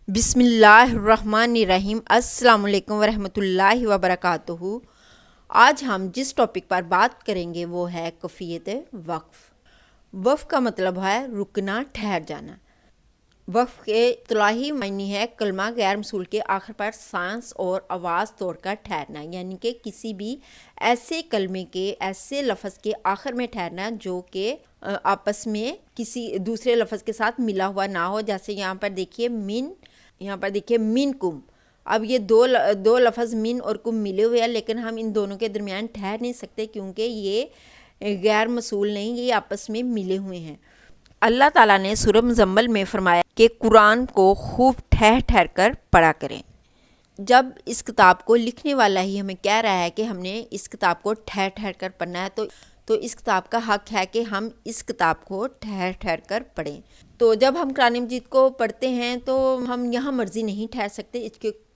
بسم اللہ الرحمن الرحیم۔ السلام علیکم ورحمۃ اللہ وبرکاتہ۔ آج ہم جس ٹاپک پر بات کریں گے وہ ہے کیفیت وقف۔ وقف کا مطلب ہے رکنا، ٹھہر جانا۔ وقف کے اصطلاحی معنی ہے کلمہ غیر موصول کے آخر پر سانس اور آواز توڑ کر ٹھہرنا، یعنی کہ کسی بھی ایسے کلمے کے، ایسے لفظ کے آخر میں ٹھہرنا جو کہ آپس میں کسی دوسرے لفظ کے ساتھ ملا ہوا نہ ہو۔ جیسے یہاں پر دیکھیے من کم۔ اب یہ دو لفظ من اور کم ملے ہوئے ہیں، لیکن ہم ان دونوں کے درمیان ٹھہر نہیں سکتے کیونکہ یہ غیر موصول نہیں، یہ آپس میں ملے ہوئے ہیں۔ اللہ تعالیٰ نے سورہ مزمل میں فرمایا کہ قرآن کو خوب ٹھہر ٹھہر کر پڑھا کریں۔ جب اس کتاب کو لکھنے والا ہی ہمیں کہہ رہا ہے کہ ہم نے اس کتاب کو ٹھہر ٹھہر کر پڑھنا ہے، تو اس کتاب کا حق ہے کہ ہم اس کتاب کو ٹھہر ٹھہر کر پڑھیں۔ تو جب ہم قرآن مجید کو پڑھتے ہیں تو ہم یہاں مرضی نہیں ٹھہر سکتے۔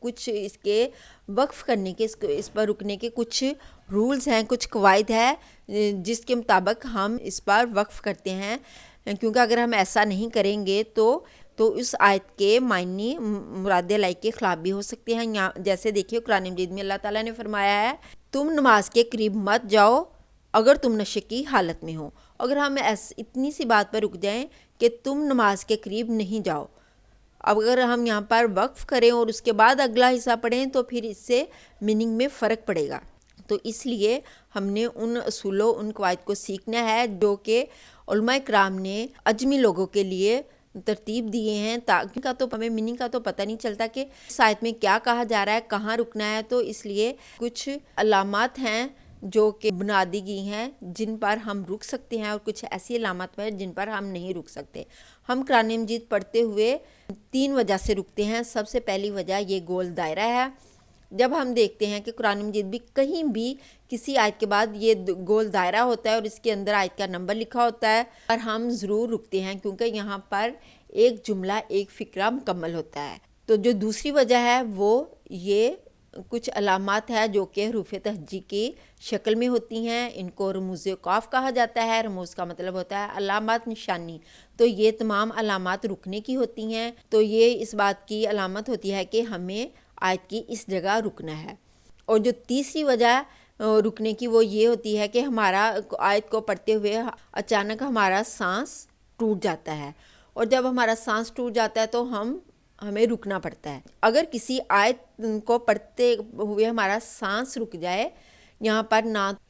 اس کے وقف کرنے کے، اس پر رکنے کے کچھ رولز ہیں، کچھ قواعد ہے جس کے مطابق ہم اس پر وقف کرتے ہیں، کیونکہ اگر ہم ایسا نہیں کریں گے تو اس آیت کے معنی مراد الہی کے خلاف بھی ہو سکتے ہیں۔ جیسے دیکھیے قرآن مجید میں اللہ تعالیٰ نے فرمایا ہے تم نماز کے قریب مت جاؤ اگر تم نشے کی حالت میں ہو۔ اگر ہم اتنی سی بات پر رک جائیں کہ تم نماز کے قریب نہیں جاؤ، اب اگر ہم یہاں پر وقف کریں اور اس کے بعد اگلا حصہ پڑھیں تو پھر اس سے میننگ میں فرق پڑے گا۔ تو اس لیے ہم نے ان اصولوں، ان قواعد کو سیکھنا ہے جو کہ علماء کرام نے عجمی لوگوں کے لیے ترتیب دیے ہیں، تاکہ ہمیں میننگ کا تو پتہ نہیں چلتا کہ اس آیت میں کیا کہا جا رہا ہے، کہاں رکنا ہے۔ تو اس لیے کچھ علامات ہیں جو کہ بنا دی گئی ہیں جن پر ہم رک سکتے ہیں، اور کچھ ایسی علامات ہیں جن پر ہم نہیں رک سکتے۔ ہم قرآن مجید پڑھتے ہوئے 3 وجہ سے رکتے ہیں۔ سب سے پہلی وجہ یہ گول دائرہ ہے۔ جب ہم دیکھتے ہیں کہ قرآن مجید بھی کہیں بھی کسی آیت کے بعد یہ گول دائرہ ہوتا ہے اور اس کے اندر آیت کا نمبر لکھا ہوتا ہے، اور ہم ضرور رکتے ہیں کیونکہ یہاں پر ایک جملہ، ایک فقرہ مکمل ہوتا ہے۔ تو جو دوسری وجہ ہے وہ یہ کچھ علامات ہیں جو کہ حروف تہجی کی شکل میں ہوتی ہیں، ان کو رموز اوقاف کہا جاتا ہے۔ رموز کا مطلب ہوتا ہے علامات، نشانی۔ تو یہ تمام علامات رکنے کی ہوتی ہیں۔ تو یہ اس بات کی علامت ہوتی ہے کہ ہمیں آیت کی اس جگہ رکنا ہے۔ اور جو تیسری وجہ رکنے کی وہ یہ ہوتی ہے کہ ہمارا آیت کو پڑھتے ہوئے اچانک ہمارا سانس ٹوٹ جاتا ہے، اور جب ہمارا سانس ٹوٹ جاتا ہے تو ہمیں رکنا پڑتا ہے۔ اگر کسی آیت کو پڑھتے ہوئے ہمارا سانس رک جائے، یہاں پر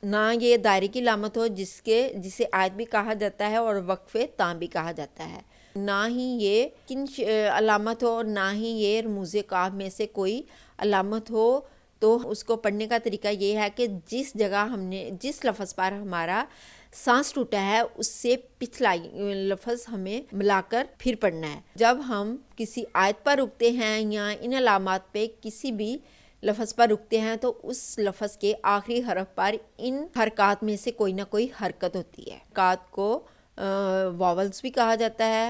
نہ یہ دائرے کی علامت ہو جسے آیت بھی کہا جاتا ہے اور وقف تام بھی کہا جاتا ہے، نہ ہی یہ علامت ہو، اور نہ ہی یہ رموز کاف میں سے کوئی علامت ہو، تو اس کو پڑھنے کا طریقہ یہ ہے کہ جس جگہ جس لفظ پر ہمارا سانس ٹوٹا ہے اس سے پچھلا لفظ ہمیں ملا کر پھر پڑھنا ہے۔ جب ہم کسی آیت پر رکتے ہیں یا ان علامات پہ کسی بھی لفظ پر رکتے ہیں تو اس لفظ کے آخری حرف پر ان حرکات میں سے کوئی نہ کوئی حرکت ہوتی ہے۔ حرکات کو واولز بھی کہا جاتا ہے،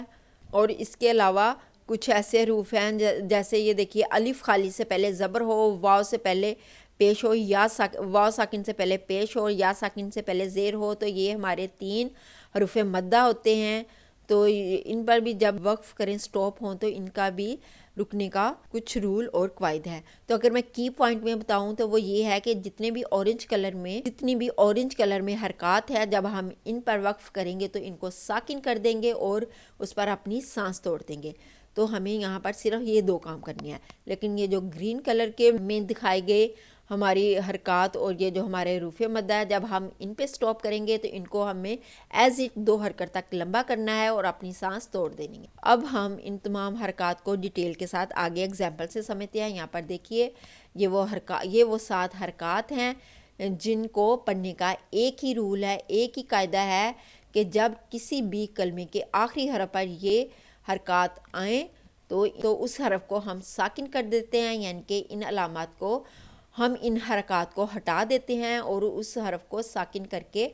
اور اس کے علاوہ کچھ ایسے حروف ہیں جیسے یہ دیکھیے الف خالی سے پہلے زبر ہو، واو سے پہلے پیش ہو، یا واو ساکن سے پہلے پیش ہو، یا ساکن سے پہلے زیر ہو، تو یہ ہمارے 3 حروف مدہ ہوتے ہیں۔ تو ان پر بھی جب وقف کریں، سٹاپ ہوں، تو ان کا بھی رکنے کا کچھ رول اور قواعد ہے۔ تو اگر میں کی پوائنٹ میں بتاؤں تو وہ یہ ہے کہ جتنی بھی اورنج کلر میں حرکات ہے، جب ہم ان پر وقف کریں گے تو ان کو ساکن کر دیں گے اور اس پر اپنی سانس توڑ دیں گے۔ تو ہمیں یہاں پر صرف یہ 2 کام کرنے ہیں، لیکن یہ جو گرین کلر کے میں دکھائے گئے ہماری حرکات اور یہ جو ہمارے حروف مدہ ہے، جب ہم ان پہ سٹاپ کریں گے تو ان کو ہمیں ایز اٹ 2 حرکت تک لمبا کرنا ہے اور اپنی سانس توڑ دینی ہے۔ اب ہم ان تمام حرکات کو ڈیٹیل کے ساتھ آگے ایگزامپل سے سمجھتے ہیں۔ یہاں پر دیکھیے یہ وہ 7 حرکات ہیں جن کو پڑھنے کا ایک ہی رول ہے، ایک ہی قاعدہ ہے کہ جب کسی بھی کلمے کے آخری حرف پر یہ حرکات آئیں تو اس حرف کو ہم ساکن کر دیتے ہیں، یعنی کہ ان علامات کو ہم ان حرکات کو ہٹا دیتے ہیں اور اس حرف کو ساکن کر کے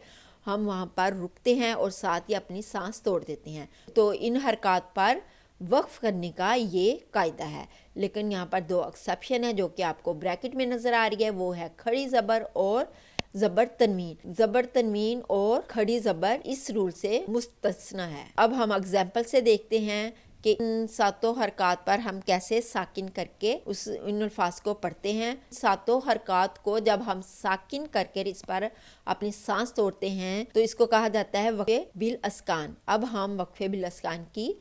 ہم وہاں پر رکتے ہیں اور ساتھ ہی اپنی سانس توڑ دیتے ہیں۔ تو ان حرکات پر وقف کرنے کا یہ قاعدہ ہے، لیکن یہاں پر 2 ایکسیپشن ہیں جو کہ آپ کو بریکٹ میں نظر آ رہی ہے، وہ ہے کھڑی زبر اور زبر تنوین اور کھڑی زبر اس رول سے مستثنی ہے۔ اب ہم ایگزامپل سے دیکھتے ہیں کہ ان ساتوں حرکات پر ہم کیسے ساکن کر کے ان الفاظ کو پڑھتے ہیں۔ ساتوں حرکات کو جب ہم ساکن کر کے اس پر اپنی سانس توڑتے ہیں تو اس کو کہا جاتا ہے وقفے بالاسکان۔ اب ہم وقفے بالاسکان کی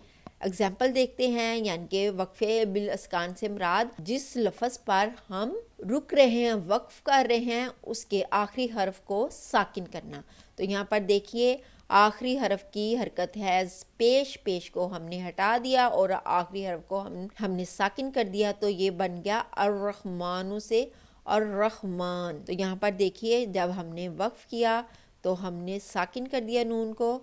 اگزامپل دیکھتے ہیں، یعنی کہ وقفے بالاسکان سے مراد جس لفظ پر ہم رک رہے ہیں، وقف کر رہے ہیں، اس کے آخری حرف کو ساکن کرنا۔ تو یہاں پر دیکھیے آخری حرف کی حرکت ہے پیش، پیش کو ہم نے ہٹا دیا اور آخری حرف کو ہم نے ساکن کر دیا، تو یہ بن گیا الرحمن سے الرحمن۔ تو یہاں پر دیکھیے جب ہم نے وقف کیا تو ہم نے ساکن کر دیا نون کو،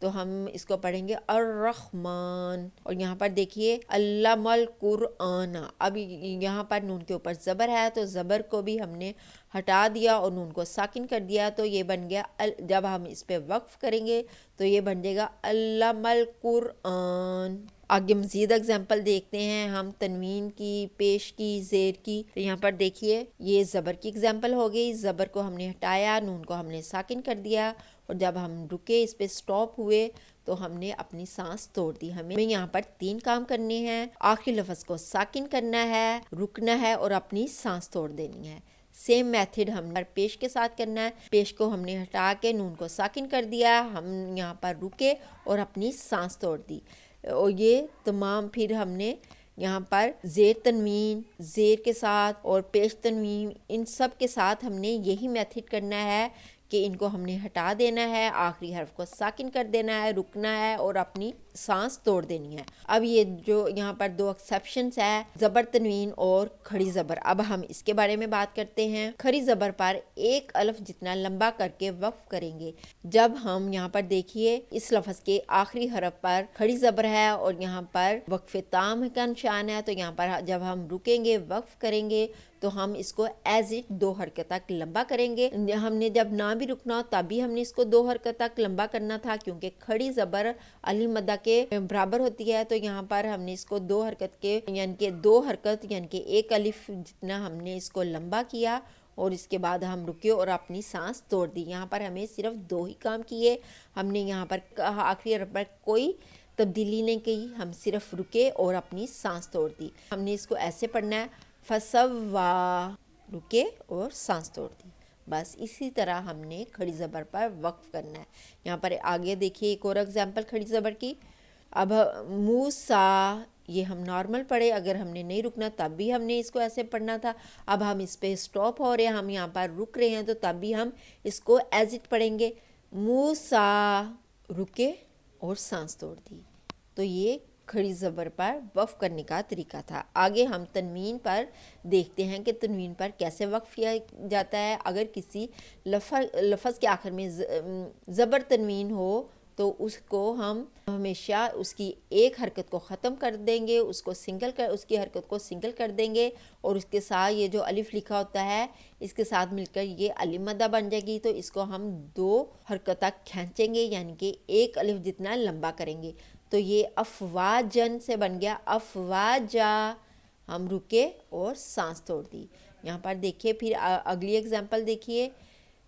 تو ہم اس کو پڑھیں گے الرحمن۔ اور یہاں پر دیکھیے علم القرآن، اب یہاں پر نون کے اوپر زبر ہے تو زبر کو بھی ہم نے ہٹا دیا اور نون کو ساکن کر دیا، تو یہ بن گیا جب ہم اس پہ وقف کریں گے تو یہ بن جائے گا علم القرآن۔ آگے مزید اگزامپل دیکھتے ہیں ہم تنوین کی، پیش کی، زیر کی۔ تو یہاں پر دیکھیے یہ زبر کی اگزامپل ہو گئی، زبر کو ہم نے ہٹایا، نون کو ہم نے ساکن کر دیا، اور جب ہم رکے اس پہ سٹاپ ہوئے تو ہم نے اپنی سانس توڑ دی۔ ہمیں یہاں پر 3 کام کرنے ہیں، آخری لفظ کو ساکن کرنا ہے، رکنا ہے اور اپنی سانس توڑ دینی ہے۔ سیم میتھڈ ہم نے پیش کے ساتھ کرنا ہے، پیش کو ہم نے ہٹا کے نون کو ساکن کر دیا، ہم یہاں پر رکے اور اپنی سانس توڑ دی، اور یہ تمام پھر ہم نے یہاں پر زیر تنوین، زیر کے ساتھ اور پیش تنوین، ان سب کے ساتھ ہم نے یہی میتھڈ کرنا ہے کہ ان کو ہم نے ہٹا دینا ہے، آخری حرف کو ساکن کر دینا ہے، رکنا ہے اور اپنی سانس توڑ دینی ہے۔ اب یہ جو یہاں پر 2 ایکسیپشنز ہیں، زبر تنوین اور کھڑی زبر، اب ہم اس کے بارے میں بات کرتے ہیں۔ کھڑی زبر پر ایک الف جتنا لمبا کر کے وقف کریں گے۔ جب ہم یہاں پر دیکھیے اس لفظ کے آخری حرف پر کھڑی زبر ہے اور یہاں پر وقف تام کا نشان ہے، تو یہاں پر جب ہم رکیں گے، وقف کریں گے، تو ہم اس کو ایز اٹ 2 حرکت تک لمبا کریں گے۔ ہم نے جب نہ بھی رکنا ہو تب بھی ہم نے اس کو 2 حرکت تک لمبا کرنا تھا، کیونکہ کھڑی زبر الف مدہ کے برابر ہوتی ہے، تو یہاں پر ہم نے اس کو 2 حرکت کے یعنی کہ 2 حرکت یعنی کہ 1 الف جتنا ہم نے اس کو لمبا کیا، اور اس کے بعد ہم رکے اور اپنی سانس توڑ دی۔ یہاں پر ہمیں صرف 2 ہی کام کیے، ہم نے یہاں پر آخری حرف پر کوئی تبدیلی نہیں کی، ہم صرف رکے اور اپنی سانس توڑ دی۔ ہم نے اس کو ایسے پڑھنا ہے فسوا، رکے اور سانس توڑ دی، بس اسی طرح ہم نے کھڑی زبر پر وقف کرنا ہے۔ یہاں پر آگے دیکھیے ایک اور ایگزامپل کھڑی زبر کی۔ اب موسیٰ، یہ ہم نارمل پڑھے، اگر ہم نے نہیں رکنا تب بھی ہم نے اس کو ایسے پڑھنا تھا۔ اب ہم اس پہ سٹاپ ہو رہے ہیں، ہم یہاں پر رک رہے ہیں، تو تب بھی ہم اس کو ایز اٹ پڑھیں گے، موسیٰ، رکے اور سانس توڑ دی۔ تو یہ کھڑی زبر پر وقف کرنے کا طریقہ تھا۔ آگے ہم تنوین پر دیکھتے ہیں کہ تنوین پر کیسے وقف کیا جاتا ہے۔ اگر کسی لفظ کے آخر میں زبر تنوین ہو تو اس کو ہم ہمیشہ اس کی ایک حرکت کو ختم کر دیں گے، اس کی حرکت کو سنگل کر دیں گے، اور اس کے ساتھ یہ جو الف لکھا ہوتا ہے اس کے ساتھ مل کر یہ الف مدہ بن جائے گی، تو اس کو ہم 2 حرکت تک کھینچیں گے، یعنی کہ 1 الف جتنا لمبا کریں گے، تو یہ افواجن سے بن گیا افواجا، ہم رکے اور سانس توڑ دی۔ یہاں پر دیکھیے پھر اگلی اگزامپل دیکھیے،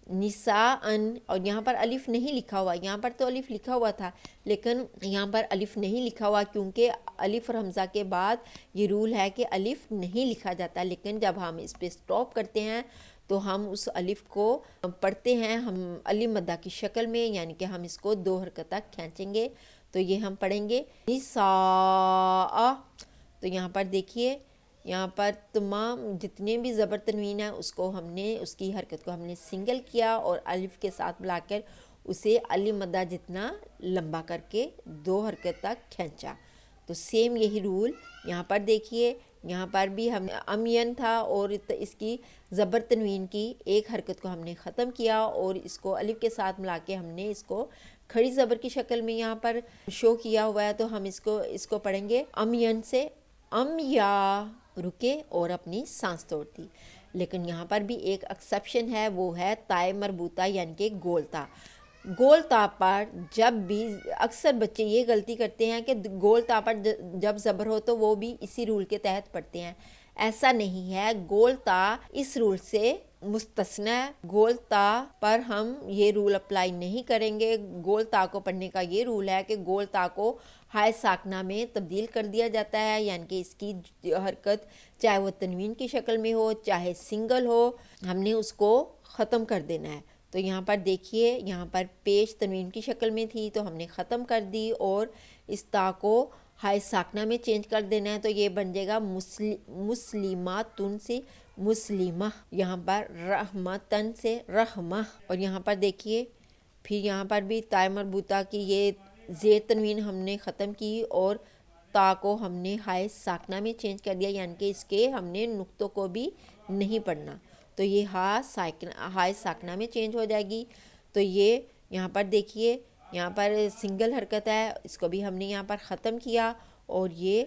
نساءن، اور یہاں پر الف نہیں لکھا ہوا، یہاں پر تو الف لکھا ہوا تھا لیکن یہاں پر الف نہیں لکھا ہوا، کیونکہ الف اور حمزہ کے بعد یہ رول ہے کہ الف نہیں لکھا جاتا، لیکن جب ہم اس پہ سٹاپ کرتے ہیں تو ہم اس الف کو پڑھتے ہیں ہم الف مدہ کی شکل میں، یعنی کہ ہم اس کو 2 حرکت تک کھینچیں گے، تو یہ ہم پڑھیں گے نساء۔ تو یہاں پر دیکھیے یہاں پر تمام جتنے بھی زبر تنوین ہیں اس کو ہم نے اس کی حرکت کو ہم نے سنگل کیا اور الف کے ساتھ ملا کر اسے الف مدہ جتنا لمبا کر کے 2 حرکت تک کھینچا۔ تو سیم یہی رول یہاں پر دیکھیے، یہاں پر بھی ہم امین تھا اور اس کی زبر تنوین کی ایک حرکت کو ہم نے ختم کیا اور اس کو الف کے ساتھ ملا کے ہم نے اس کو کھڑی زبر کی شکل میں یہاں پر شو کیا ہوا ہے، تو ہم اس کو پڑھیں گے امین سے یا، رکے اور اپنی سانس توڑ دی۔ لیکن یہاں پر بھی ایک ایکسیپشن ہے، وہ ہے تائے مربوطہ یعنی کہ گول تا۔ گول تا پر جب بھی اکثر بچے یہ غلطی کرتے ہیں کہ گول تا پر جب زبر ہو تو وہ بھی اسی رول کے تحت پڑھتے ہیں، ایسا نہیں ہے، گول تا اس رول سے مستثنی ہے، گول تا پر ہم یہ رول اپلائی نہیں کریں گے۔ گول تا کو پڑھنے کا یہ رول ہے کہ گول تا کو ہائے ساکنہ میں تبدیل کر دیا جاتا ہے، یعنی کہ اس کی حرکت چاہے وہ تنوین کی شکل میں ہو چاہے سنگل ہو، ہم نے اس کو ختم کر دینا ہے۔ تو یہاں پر دیکھیے، یہاں پر پیش تنوین کی شکل میں تھی تو ہم نے ختم کر دی اور اس تا کو ہائے ساکنہ میں چینج کر دینا ہے، تو یہ بن جائے گا مسلماتن سے مسلمہ، یہاں پر رحمتن سے رحمہ۔ اور یہاں پر دیکھیے پھر یہاں پر بھی تائے مربوطہ کی یہ زیر تنوین ہم نے ختم کی اور تا کو ہم نے ہائے ساکنہ میں چینج کر دیا، یعنی کہ اس کے ہم نے نقطوں کو بھی نہیں پڑھنا، تو یہ ہائے ساکنہ میں چینج ہو جائے گی۔ تو یہ یہاں پر دیکھیے، یہاں پر سنگل حرکت ہے، اس کو بھی ہم نے یہاں پر ختم کیا اور یہ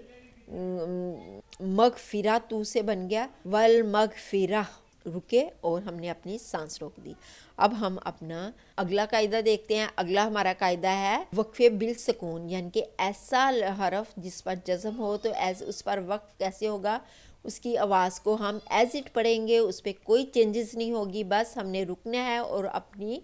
مغفرہ تو سے بن گیا والمغفرہ، رکے اور ہم نے اپنی سانس روک دی۔ اب ہم اپنا اگلا قاعدہ دیکھتے ہیں۔ اگلا ہمارا قاعدہ ہے وقفے بالسکون، یعنی کہ ایسا حرف جس پر جزم ہو تو اس پر وقف کیسے ہوگا، اس کی آواز کو ہم ایز اٹ پڑھیں گے، اس پہ کوئی چینجز نہیں ہوگی، بس ہم نے رکنا ہے اور اپنی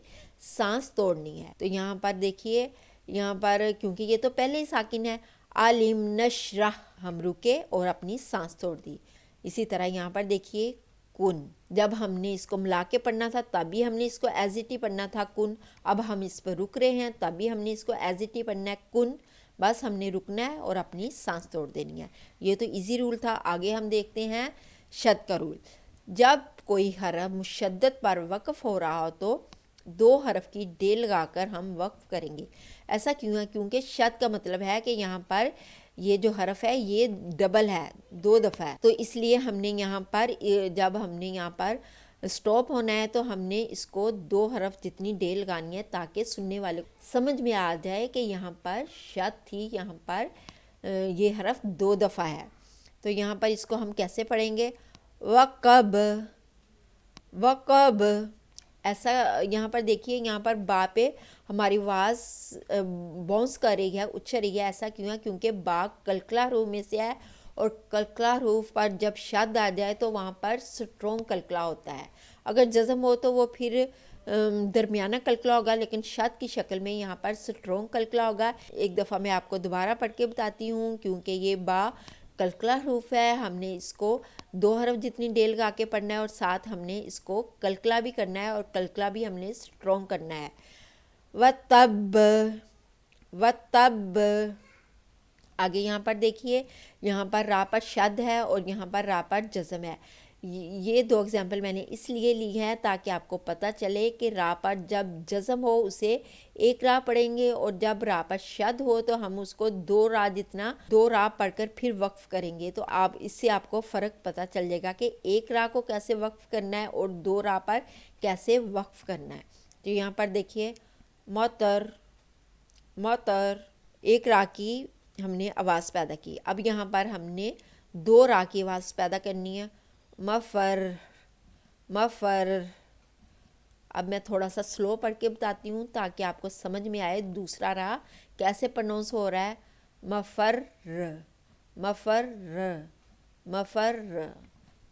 سانس توڑنی ہے۔ تو یہاں پر دیکھیے، یہاں پر کیونکہ یہ تو پہلے ہی ساکن ہے، عالم نشرح، ہم رکے اور اپنی سانس توڑ دی۔ اسی طرح یہاں پر دیکھیے کن، جب ہم نے اس کو ملا کے پڑھنا تھا تب بھی ہم نے اس کو ایز اٹ ہی پڑھنا تھا کن، اب ہم اس پر رک رہے ہیں تب بھی ہم نے اس کو ایز اٹ ہی پڑھنا ہے کن، بس ہم نے رکنا ہے اور اپنی سانس توڑ دینی ہے۔ یہ تو ایزی رول تھا۔ آگے ہم دیکھتے ہیں شد کا رول۔ جب کوئی حرف مشدد پر وقف ہو رہا ہو تو 2 حرف کی ڈے لگا کر ہم وقف کریں گے۔ ایسا کیوں ہے؟ کیونکہ شد کا مطلب ہے کہ یہاں پر یہ جو حرف ہے یہ ڈبل ہے، 2 دفعہ ہے، تو اس لیے ہم نے یہاں پر جب ہم نے یہاں پر سٹاپ ہونا ہے تو ہم نے اس کو 2 حرف جتنی ڈے لگانی ہے تاکہ سننے والے کو سمجھ میں آ جائے کہ یہاں پر شد تھی، یہاں پر یہ حرف 2 دفعہ ہے۔ تو یہاں پر اس کو ہم کیسے پڑھیں گے؟ وقب، وقب، ایسا یہاں پر دیکھیے، یہاں پر با پہ ہماری آواز باؤنس کر رہی ہے، اچھل رہی ہے۔ ایسا کیوں ہے؟ کیونکہ با کلکلا حروف میں سے ہے اور کلکلا حروف پر جب شد آ جائے تو وہاں پر سٹرونگ کلکلا ہوتا ہے، اگر جزم ہو تو وہ پھر درمیانہ کلکلا ہوگا، لیکن شد کی شکل میں یہاں پر سٹرونگ کلکلا ہوگا۔ ایک دفعہ میں آپ کو دوبارہ پڑھ کے بتاتی ہوں، کیونکہ یہ با کلکلا حروف ہے، ہم نے اس کو 2 حرف جتنی ڈے لگا کے پڑھنا ہے اور ساتھ ہم نے اس کو کلکلا بھی کرنا ہے اور کلکلا بھی ہم نے سٹرونگ کرنا ہے۔ وَتَبْ، وَتَبْ، آگے یہاں پر دیکھیے، یہاں پر را پر شد ہے اور یہاں پر را پر جزم ہے۔ یہ 2 ایگزامپل میں نے اس لیے لی ہے تاکہ آپ کو پتہ چلے کہ را پر جب جزم ہو اسے 1 را پڑھیں گے اور جب را پر شد ہو تو ہم اس کو 2 را پڑھ کر پھر وقف کریں گے۔ تو آپ اس سے آپ کو فرق پتہ چل جائے گا کہ 1 را کو کیسے وقف کرنا ہے اور 2 را پر کیسے وقف کرنا ہے۔ تو یہاں پر دیکھیے مطر، مطر، 1 را کی ہم نے آواز پیدا کی، اب یہاں پر ہم نے 2 را کی آواز پیدا کرنی ہے، مفر، مفر۔ اب میں تھوڑا سا سلو پڑھ کے بتاتی ہوں تاکہ آپ کو سمجھ میں آئے دوسرا را کیسے پروننس ہو رہا ہے۔ مفر، مفر، مفر،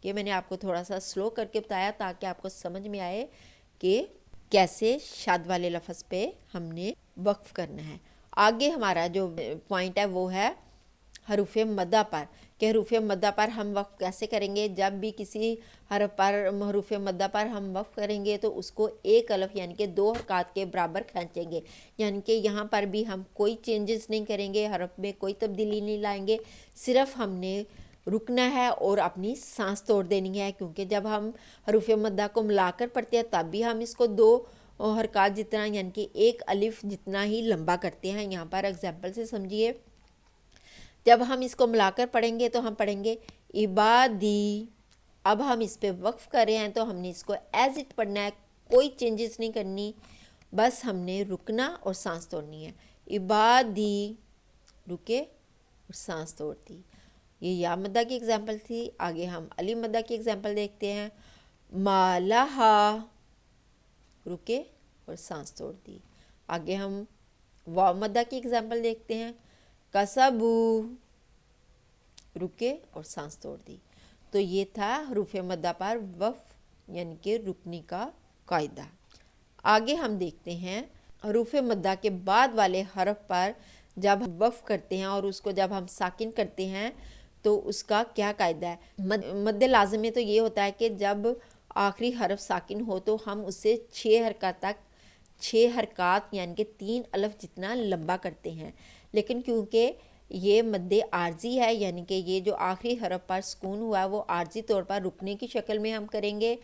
یہ میں نے آپ کو تھوڑا سا سلو کر کے بتایا تاکہ آپ کو سمجھ میں آئے کہ کیسے شاد والے لفظ پہ ہم نے وقف کرنا ہے۔ آگے ہمارا جو پوائنٹ ہے وہ ہے حروف مدہ پر، کہ حروف مدہ پر ہم وقف کیسے کریں گے۔ جب بھی کسی حرف پر حروف مدہ پر ہم وقف کریں گے تو اس کو 1 الف یعنی کہ 2 حرکات کے برابر کھینچیں گے، یعنی کہ یہاں پر بھی ہم کوئی چینجز نہیں کریں گے، حرف میں کوئی تبدیلی نہیں لائیں گے، صرف ہم نے رکنا ہے اور اپنی سانس توڑ دینی ہے، کیونکہ جب ہم حروف مدہ کو ملا کر پڑھتے ہیں تب بھی ہم اس کو 2 حرکات جتنا یعنی کہ 1 الف جتنا ہی لمبا کرتے ہیں۔ یہاں پر اگزامپل سے سمجھیے، جب ہم اس کو ملا کر پڑھیں گے تو ہم پڑھیں گے عبادی، اب ہم اس پہ وقف کر رہے ہیں تو ہم نے اس کو ایز اٹ پڑھنا ہے، کوئی چینجز نہیں کرنی، بس ہم نے رکنا اور سانس توڑنی ہے۔ عبادی، رکے اور سانس توڑ دی۔ یہ یا مدہ کی اگزامپل تھی۔ آگے ہم علی مدہ کی اگزامپل دیکھتے ہیں۔ مالہا، رکے اور سانس توڑ دی۔ آگے ہم واو مدہ کی اگزامپل دیکھتے ہیں۔ کسبو، رکے اور سانس توڑ دی۔ تو یہ تھا حروف مدہ پر وقف یعنی کہ رکنے کا قاعدہ۔ آگے ہم دیکھتے ہیں حروف مدہ کے بعد والے حرف پر جب ہم وقف کرتے ہیں اور اس کو جب ہم ساکن کرتے ہیں تو اس کا کیا قاعدہ ہے؟ مد لازم میں تو یہ ہوتا ہے کہ جب آخری حرف ساکن ہو تو ہم اسے 6 حرکات یعنی کہ 3 الف جتنا لمبا کرتے ہیں، لیکن کیونکہ یہ مد عارضی ہے، یعنی کہ یہ جو آخری حرف پر سکون ہوا ہے وہ عارضی طور پر رکنے کی شکل میں ہم کریں گے،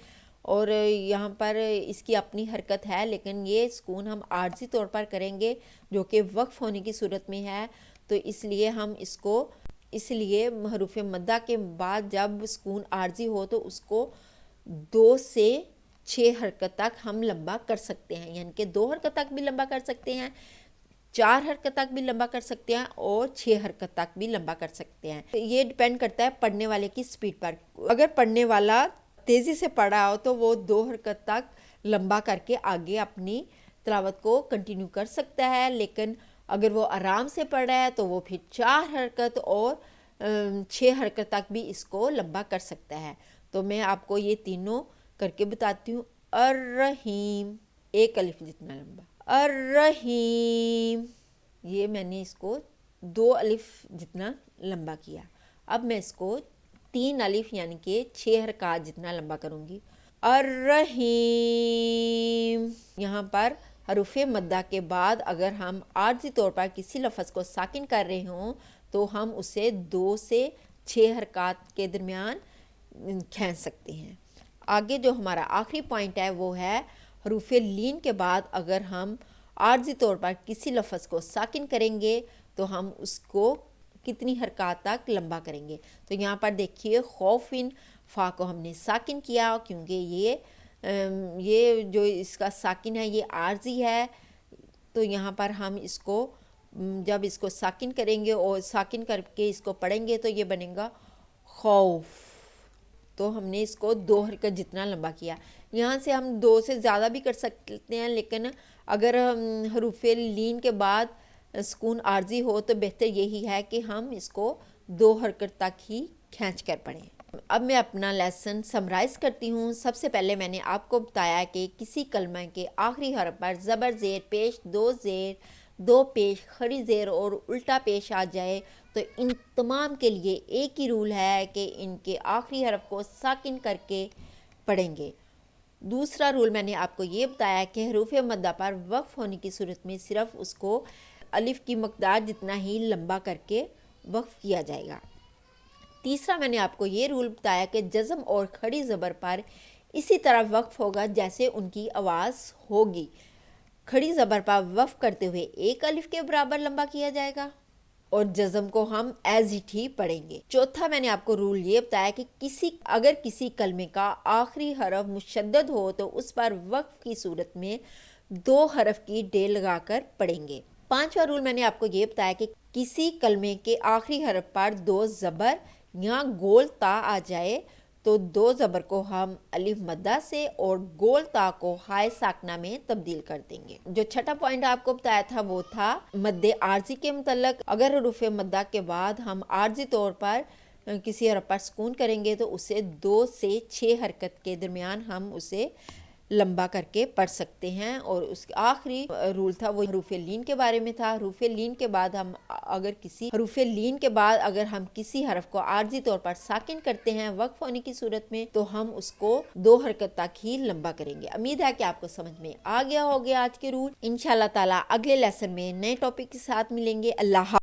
اور یہاں پر اس کی اپنی حرکت ہے لیکن یہ سکون ہم عارضی طور پر کریں گے جو کہ وقف ہونے کی صورت میں ہے، تو اس لیے حروف مدہ کے بعد جب سکون عارضی ہو تو اس کو 2 سے 6 حرکت تک ہم لمبا کر سکتے ہیں، یعنی کہ 2 حرکت تک بھی لمبا کر سکتے ہیں، 4 حرکت تک بھی لمبا کر سکتے ہیں اور 6 حرکت تک بھی لمبا کر سکتے ہیں۔ یہ ڈیپینڈ کرتا ہے پڑھنے والے کی سپیڈ پر۔ اگر پڑھنے والا تیزی سے پڑھ رہا ہو تو وہ 2 حرکت تک لمبا کر کے آگے اپنی تلاوت کو کنٹینیو کر سکتا ہے، لیکن اگر وہ آرام سے پڑھ رہا ہے تو وہ پھر 4 حرکت اور 6 حرکت تک بھی اس کو لمبا کر سکتا ہے۔ تو میں آپ کو یہ تینوں کر کے بتاتی ہوں۔ الرحیم، 1 الف جتنا لمبا، الرحیم، یہ میں نے اس کو 2 الف جتنا لمبا کیا۔ اب میں اس کو 3 الف یعنی کہ 6 حرکات جتنا لمبا کروں گی۔ الرحیم، یہاں پر حروف مدہ کے بعد اگر ہم عارضی طور پر کسی لفظ کو ساکن کر رہے ہوں تو ہم اسے 2 سے 6 حرکات کے درمیان کھینچ سکتے ہیں۔ آگے جو ہمارا آخری پوائنٹ ہے وہ ہے حروف لین کے بعد اگر ہم عارضی طور پر کسی لفظ کو ساکن کریں گے تو ہم اس کو کتنی حرکات تک لمبا کریں گے۔ تو یہاں پر دیکھیے خوفن، فا کو ہم نے ساکن کیا کیونکہ یہ جو اس کا ساکن ہے یہ عارضی ہے، تو یہاں پر ہم اس کو جب اس کو ساکن کریں گے اور ساکن کر کے اس کو پڑھیں گے تو یہ بنے گا خوف، تو ہم نے اس کو 2 حرکت جتنا لمبا کیا۔ یہاں سے ہم 2 سے زیادہ بھی کر سکتے ہیں، لیکن اگر حروف لین کے بعد سکون عارضی ہو تو بہتر یہی ہے کہ ہم اس کو 2 حرکت تک ہی کھینچ کر پڑھیں۔ اب میں اپنا لیسن سمرائز کرتی ہوں۔ سب سے پہلے میں نے آپ کو بتایا کہ کسی کلمہ کے آخری حرف پر زبر زیر پیش 2 زیر 2 پیش کھڑی زیر اور الٹا پیش آ جائے تو ان تمام کے لیے ایک ہی رول ہے کہ ان کے آخری حرف کو ساکن کر کے پڑھیں گے۔ دوسرا رول میں نے آپ کو یہ بتایا کہ حروف مدہ پر وقف ہونے کی صورت میں صرف اس کو الف کی مقدار جتنا ہی لمبا کر کے وقف کیا جائے گا۔ تیسرا میں نے آپ کو یہ رول بتایا کہ جزم اور کھڑی زبر پر اسی طرح وقف ہوگا جیسے ان کی آواز ہوگی۔ کھڑی زبر پر وقف کرتے ہوئے 1 الف کے برابر لمبا کیا جائے گا اور جزم کو ہم ایز اٹ ہی پڑھیں گے۔ چوتھا میں نے آپ کو رول یہ بتایا کہ اگر کسی کلمے کا آخری حرف مشدد ہو تو اس پر وقف کی صورت میں 2 حرف کی ڈیل لگا کر پڑھیں گے۔ پانچواں رول میں نے آپ کو یہ بتایا کہ کسی کلمے کے آخری حرف پر 2 زبر یا گول تا آ جائے تو 2 زبر کو ہم الف مدہ سے اور گول تا کو ہائے ساکنہ میں تبدیل کر دیں گے۔ جو چھٹا پوائنٹ آپ کو بتایا تھا وہ تھا مد عارضی کے متعلق۔ اگر حروف مدہ کے بعد ہم عارضی طور پر کسی حرف پر سکون کریں گے تو اسے 2 سے 6 حرکت کے درمیان ہم اسے لمبا کر کے پڑھ سکتے ہیں، اور اس آخری رول تھا وہ حروف لین کے بارے میں تھا۔ حروف لین کے بعد اگر ہم کسی حرف کو عارضی طور پر ساکن کرتے ہیں وقف ہونے کی صورت میں تو ہم اس کو 2 حرکت تک ہی لمبا کریں گے۔ امید ہے کہ آپ کو سمجھ میں آ گیا ہوگا آج کے رول۔ انشاءاللہ تعالی اگلے لیسن میں نئے ٹاپک کے ساتھ ملیں گے۔ اللہ حافظ۔